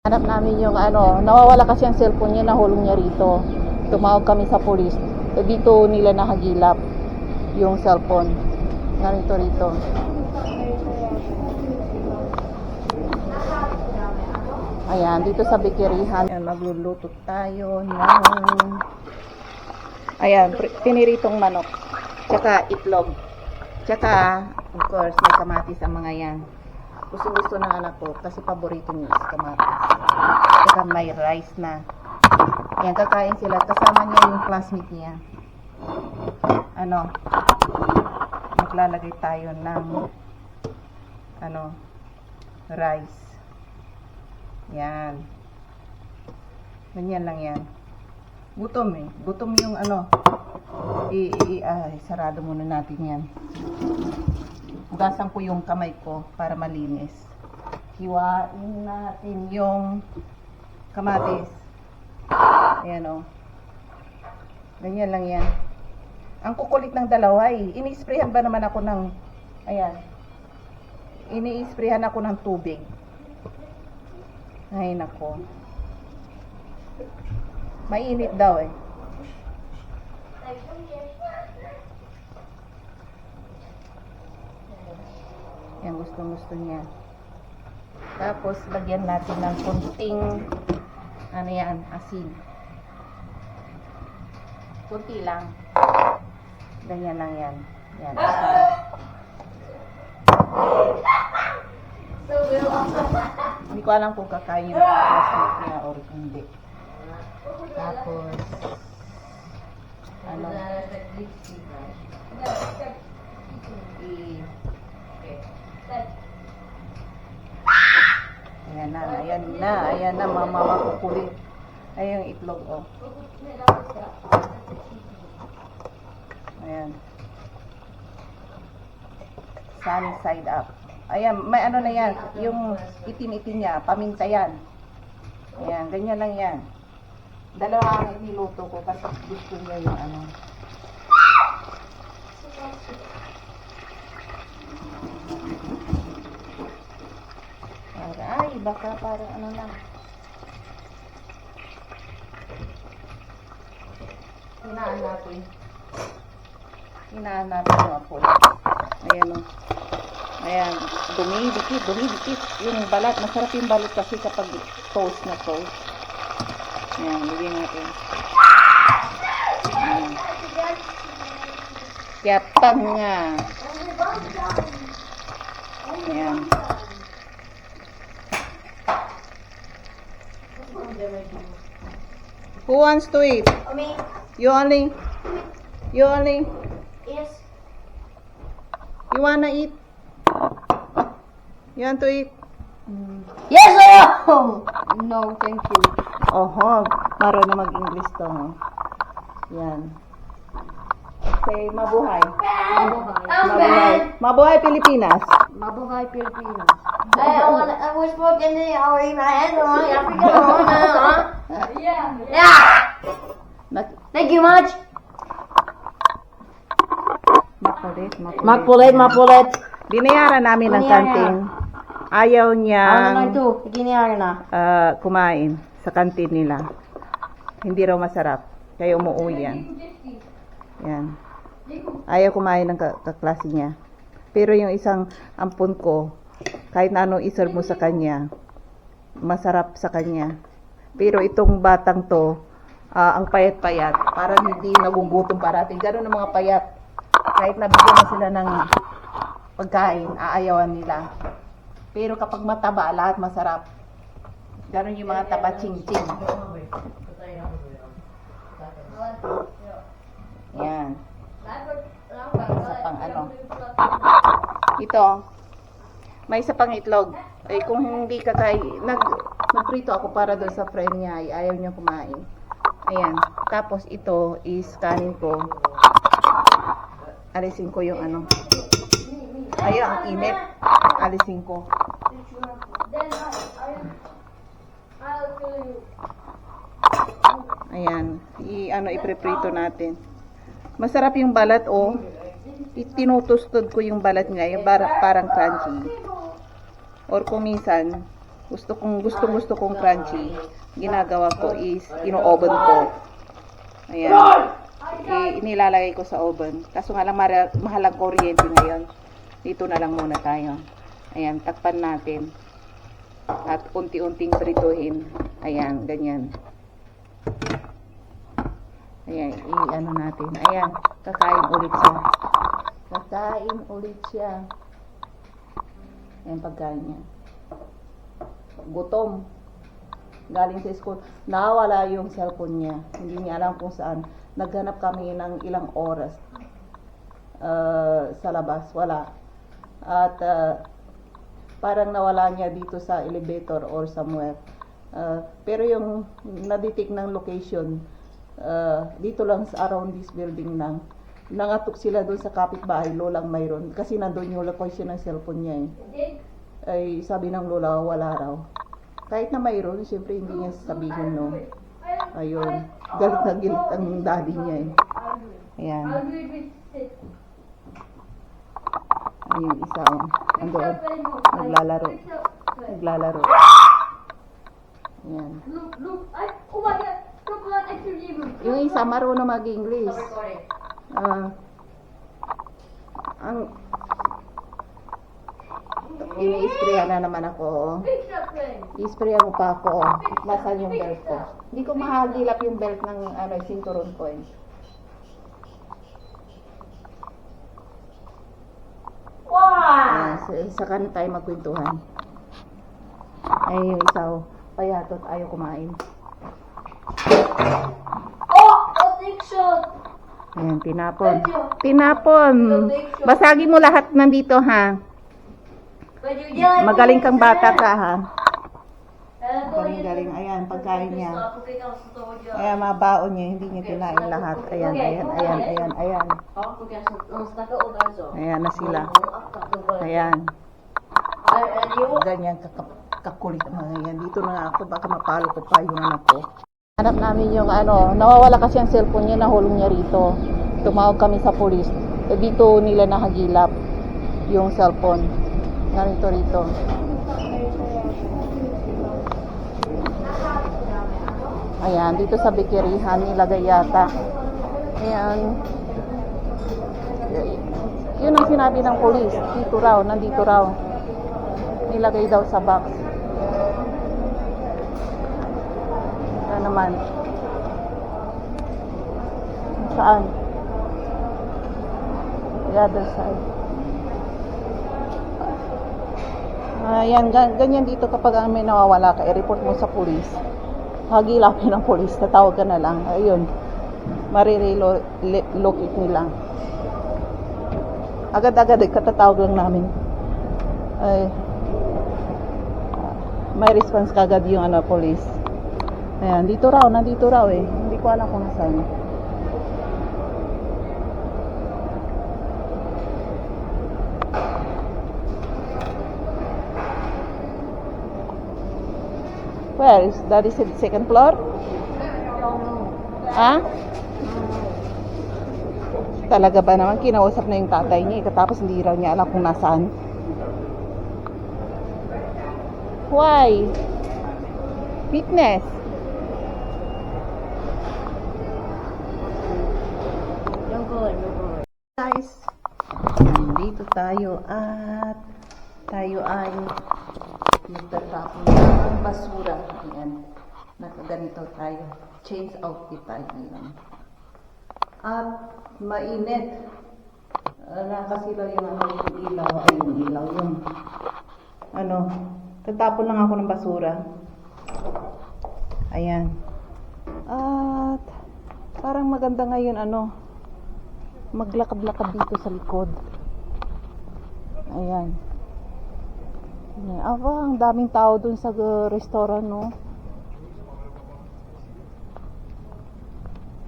Hanap namin yung nawawala kasi ang cellphone niya, nahulog niya rito. Tumawag kami sa police. Dito nila nakagilap yung cellphone. Narito rito. Ayan, dito sa bakeryhan. Ayan, magluluto tayo ng ayan, piniritong manok. Tsaka itlog. Tsaka, of course, may kamatis ang mga yan. Gusto ng anak ko kasi paborito niya is kamatis. Tsaka may rice na. Ayan, kakain sila. Kasama niya yung classmate niya. Maglalagay tayo ng rice. Yan. Ganyan lang yan. Gutom eh. Gutom yung sarado muna natin yan. Hugasan ko yung kamay ko para malinis. Hiwain natin yung kamatis. Ayan o. Ganyan lang yan. Ang kukulit ng dalawa eh. Ini-sprayhan ba naman ako ng, ayan. Ini-sprayhan ako ng tubig. Ay nako. Mainit daw eh. Yan, gusto niya. Tapos, lagyan natin ng konting, asin. Kunti lang. Ganyan lang yan. Yan, asin. Hindi ko alam kung kakain yung classmate niya or hindi. Tapos, ayan na, makukulit. Ayan yung itlog, oh. Ayan. Sunny side up. Ayan, may na yan, yung itim-itim niya, paminta yan. Ayan, ganyan lang yan. Dalawa ang niluto ko kasi gusto niya yung baka parang lang. Hinaan natin yung apoy. Ayan o. Ayan, dumidikit. Yung balat, masarap yung balat kasi kapag toast na toast. Ayan, lagyan natin. Ayan. Yapang nga. Ayan. Who wants to eat? Me. You only? Yes. You wanna eat? You want to eat? Yes, no. No, thank you. Oho, marunong mag-English to. Huh? Yan. Say, mabuhay. Mabuhay Pilipinas. Mabuhay Pilipinas. I was smoking the hour in my head on Africa. Yeah. Thank you much. Makulit. Binayaran namin ng kantin. Ayaw niya kumain sa kantin nila. Hindi raw masarap. Kaya umuwi yan. Yan. Ayaw kumain ng kaklase niya. Pero yung isang ampun ko, kahit na ano iserve mo sa kanya, masarap sa kanya. Pero itong batang to, ang payat-payat, parang hindi nagugutom parating. Gano'n ang mga payat. Kahit nabigyan mo sila ng pagkain, aayawan nila. Pero kapag mataba, lahat masarap. Gano'n yung mga taba ching-ching. Yan. Isa pang Ito. May isa pang itlog. Eh, kung hindi nagprito ako para doon sa friend niya, ayaw niya kumain. Ayan. Tapos ito is kanin ko. Alisin ko yung Ayaw, ang init. Alisin ko. Ayan. Ipreprito natin. Masarap yung balat, oh. Tinutustod ko yung balat niya, yung parang crunchy. Or kung minsan, gusto kong crunchy. Ginagawa ko is ino-oven ko. Ayan. Inilalagay ko sa oven. Kaso nga lang mahal ang kuryente ngayon. Dito na lang muna tayo. Ayan, takpan natin. At unti-unting prituhin. Ayan, ganyan. Ayan, i-ano natin. Ayan, kakain ulit siya. Kakain ulit siya. Ayan, pagkain niya. Gutom. Galing sa school. Nawala yung cellphone niya. Hindi niya alam kung saan. Naghanap kami ng ilang oras sa labas. Wala. At parang nawala niya dito sa elevator or somewhere. Pero yung nadetect ng location, dito lang sa around this building lang. Nangatok sila doon sa kapitbahay, lolang mayroon. Kasi nandun yung location ng cellphone niya eh. Ay sabi ng lola, wala raw. Kahit na mayroon, siyempre hindi niya sasabihin, no. Ayun. Galit na galit ang daddy niya eh. Ayan. Ayun, isa oh. Andoon. Naglalaro. Naglalaro. Ayan. Yung isa marunong mag-English. Ang ini-sprayan na naman ako. I-sprayan mo pa ako. Nasaan yung belt ko? Hindi ko mahagilap yung belt ng sinturon ko eh. Wow! Saka na tayo magkwentuhan. Ay, yung isa oh. Payatot, ayaw kumain. Ayan, tinapon. Tinapon! Basagin mo lahat nandito ha. Magaling kang bata ka ha. Galing. Ayan, pagkain niya. Ayan, mga baon niya. Hindi niya kinain lahat. Ayan. Ayan na sila. Ayan. Ganyan kakulit mga yan. Dito na nga ako. Baka mapalo ko pa yung anak ko. Hanap namin yung nawawala kasi ang cellphone niya. Nahulong niya rito. Tumawag kami sa police. Dito nila nahagilap yung cellphone. Narito rito. Ayan, dito sa bikirihan nilagay yata. Ayan. Yun ang sinabi ng police. Dito raw, nandito raw. Nilagay daw sa box. Ano naman? Saan? The other side. Ayan, ganyan dito kapag may nawawala ka, i-report mo sa police. Hagilapin ng police, tatawag ka na lang. Ayun, marirelocate nila. Agad-agad, katatawag lang namin. Ay, may response kagad yung police. Ayan, nandito raw eh. Hindi ko alam kung saan. Where is that? Is it second floor? Ha? Talaga ba naman kinausap na yung tatay niya tapos hindi raw niya alam kung nasaan? Why? Fitness. Guys, nandito tayo at tayo ay magtatapon ng basura. Ayan. Nakaganito tayo. Change outfit tayo ngayon. At mainit. Nakasilaw yung yung ilaw. Ay, yung ilaw. Yung tatapon lang ako ng basura. Ayan. At parang maganda ngayon maglakad-lakad dito sa likod. Ayan. Ang daming tao dun sa restaurant, no?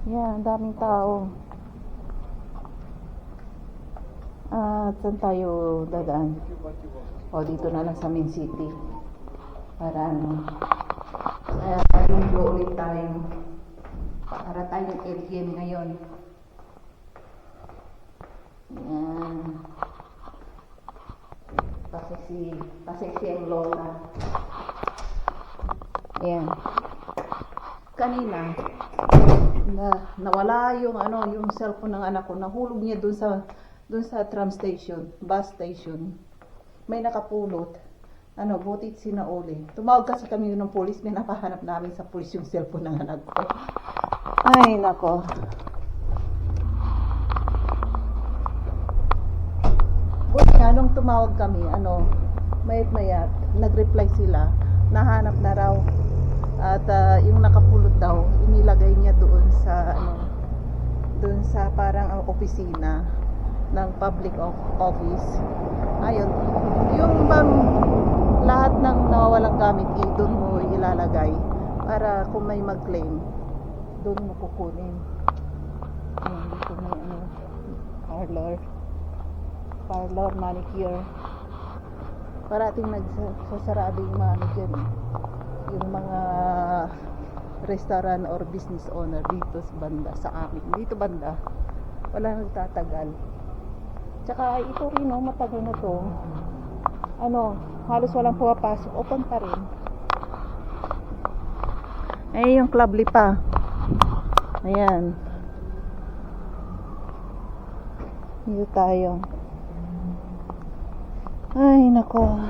Yan, daming tao. At saan tayo dadaan? Dito na lang sa main city. Para yung ulit tayo. Para tayong LGM ngayon. Yan. Paseksi ang lola. Ayan. Kanina, nawala yung yung cellphone ng anak ko. Nahulog niya dun sa tram station, bus station. May nakapulot. Butit sinauli. Tumawag kasi kami ng pulis, may napahanap namin sa pulis yung cellphone ng anak ko. Ay, nako. Buti nga, nung tumawag kami, mayat-mayat, nag-reply sila, nahanap na raw. At yung nakapulot daw, inilagay niya doon sa parang opisina ng public office. Ayun, yung bang lahat ng nawawalang gamit doon mo ilalagay para kung may mag-claim, doon mo kukunin. Ayan, dito may parlor, manicure. Parating nagsasarado yung mga dyan, yung mga restaurant or business owner dito sa banda, sa amin. Dito banda, wala nagtatagal. Tsaka ito rin, matagal na to. Halos walang pumapasok. Open pa rin. Yung Club Lipa. Ayan. Dito tayo. Ay, nako.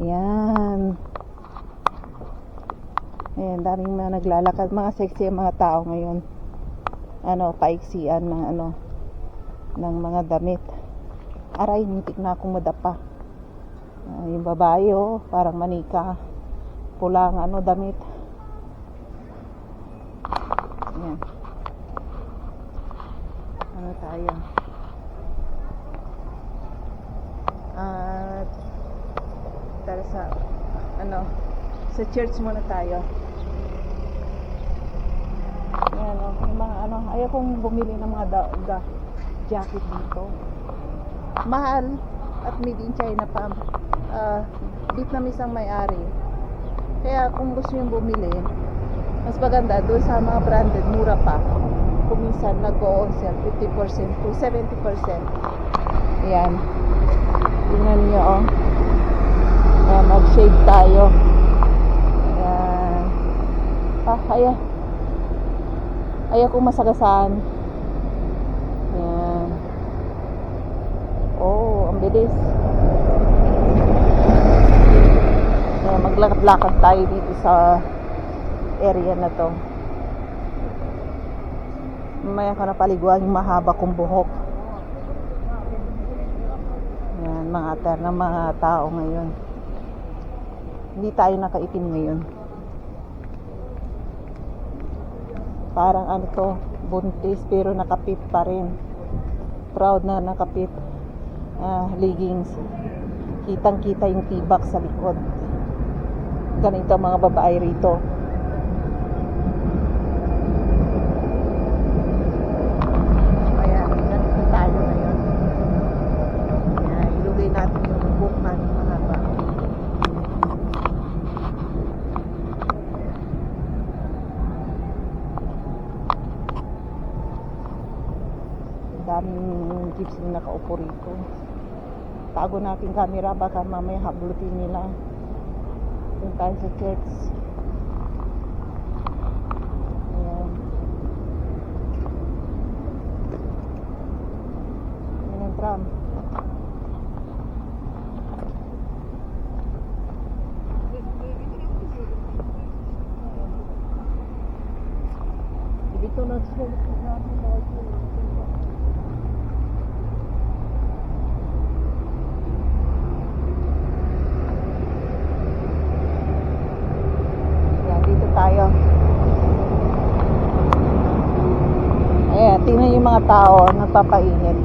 Ayan. Ayan, daming mga naglalakad. Mga sexy ang mga tao ngayon. Paiksian ng mga damit. Aray, muntik na akong madapa. Yung babae, parang manika. Pulang damit. Ayan. Tayo. At tara sa church muna tayo. Ayan, yung mga ayaw kong bumili ng mga jacket dito. Mahal at made in China pa. Vietnamese ang may-ari. Kaya kung gusto nyo bumili, mas maganda doon sa mga branded, mura pa. Kung minsan nag-o-on sale 50% to 70%. Ayan. Tingnan nyo, mag-shade tayo. Ayan. Ayaw kong masagasaan. Ayan. Ang bilis. Ayan, maglakad-lakad tayo dito sa area na to. Mamaya ko na paliguan yung mahaba kong buhok. Ayan, mga ater ng mga tao ngayon. Hindi tayo nakaitim ngayon. Parang buntis pero nakapit pa rin. Proud na nakapit. Leggings. Kitang-kita yung tibak sa likod. Ganito mga babae rito. Ayan, ganito tayo ngayon. Ayan, ilugay natin yung buhok natin mahaba. Daming jeeps na nakaupo rito. Tago natin camera, baka mamaya hablutin nila. Doon tayo sa church. Ayan. Ayan ang tram. Dito na siya. Tayo. Ayan, tingnan yung mga tao nagpapainit.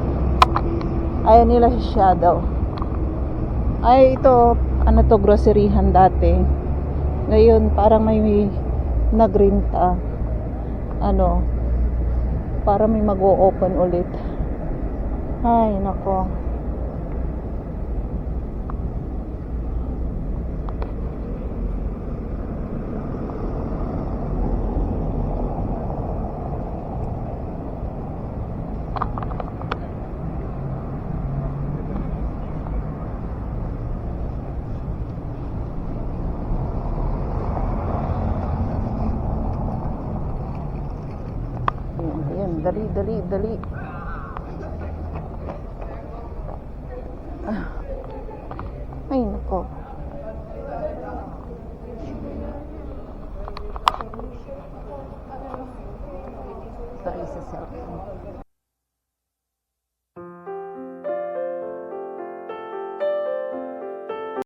Ayaw nila si shadow. Ay, ito, groceryhan dati. Ngayon, parang may nagrinta. Para may mag-o-open ulit. Ay, nako. Dali, dali, dali. Ah. Ay, nako. Sorry sa cellphone.